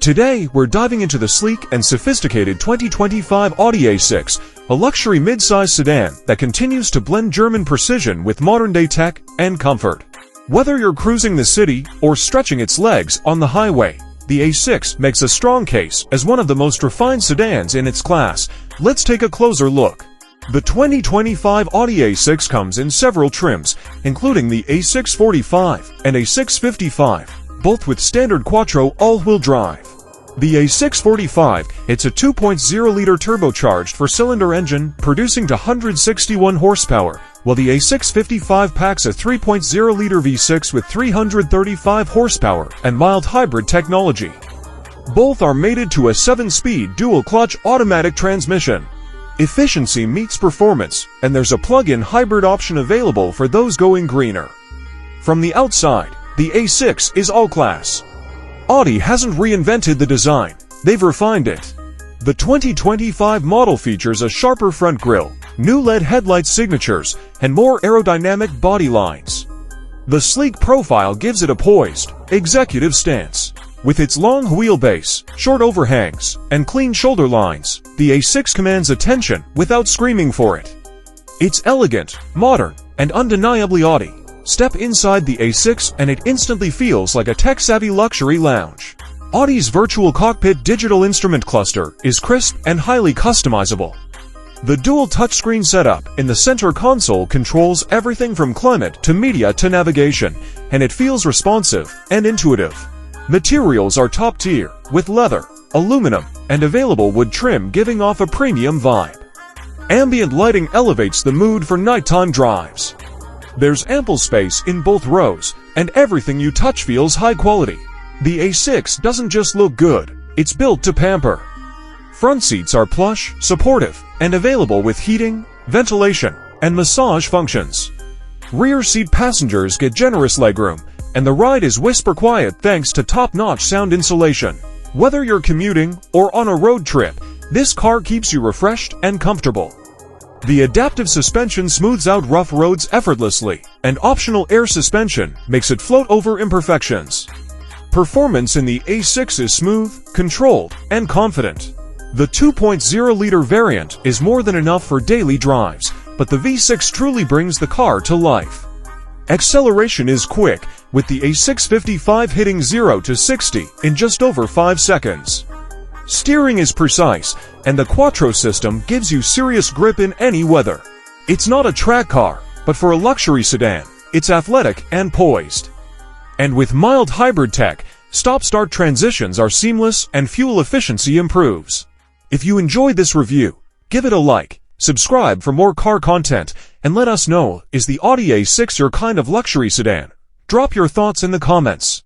Today, we're diving into the sleek and sophisticated 2025 Audi A6, a luxury mid-size sedan that continues to blend German precision with modern-day tech and comfort. Whether you're cruising the city or stretching its legs on the highway, the A6 makes a strong case as one of the most refined sedans in its class. Let's take a closer look. The 2025 Audi A6 comes in several trims, including the A6 45 and A6 55, both with standard quattro all-wheel drive. The A6 45, it's a 2.0-liter turbocharged four-cylinder engine producing to 161 horsepower, while the A6 55 packs a 3.0-liter V6 with 335 horsepower and mild hybrid technology. Both are mated to a 7-speed dual-clutch automatic transmission. Efficiency meets performance, and there's a plug-in hybrid option available for those going greener. From the outside, the A6 is all-class. Audi hasn't reinvented the design, they've refined it. The 2025 model features a sharper front grille, new LED headlight signatures, and more aerodynamic body lines. The sleek profile gives it a poised, executive stance. With its long wheelbase, short overhangs, and clean shoulder lines, the A6 commands attention without screaming for it. It's elegant, modern, and undeniably Audi. Step inside the A6 and it instantly feels like a tech-savvy luxury lounge. Audi's virtual cockpit digital instrument cluster is crisp and highly customizable. The dual touchscreen setup in the center console controls everything from climate to media to navigation, and it feels responsive and intuitive. Materials are top-tier, with leather, aluminum, and available wood trim giving off a premium vibe. Ambient lighting elevates the mood for nighttime drives. There's ample space in both rows, and everything you touch feels high quality. The A6 doesn't just look good, it's built to pamper. Front seats are plush, supportive, and available with heating, ventilation, and massage functions. Rear seat passengers get generous legroom, and the ride is whisper quiet thanks to top-notch sound insulation. Whether you're commuting or on a road trip, this car keeps you refreshed and comfortable. The adaptive suspension smooths out rough roads effortlessly, and optional air suspension makes it float over imperfections. Performance in the A6 is smooth, controlled, and confident. The 2.0-liter variant is more than enough for daily drives, but the V6 truly brings the car to life. Acceleration is quick, with the A6 55 hitting 0 to 60 in just over 5 seconds. Steering is precise, and the quattro system gives you serious grip in any weather. It's not a track car, but for a luxury sedan, it's athletic and poised. And with mild hybrid tech, stop-start transitions are seamless and fuel efficiency improves. If you enjoyed this review, give it a like, subscribe for more car content, and let us know, is the Audi A6 your kind of luxury sedan? Drop your thoughts in the comments.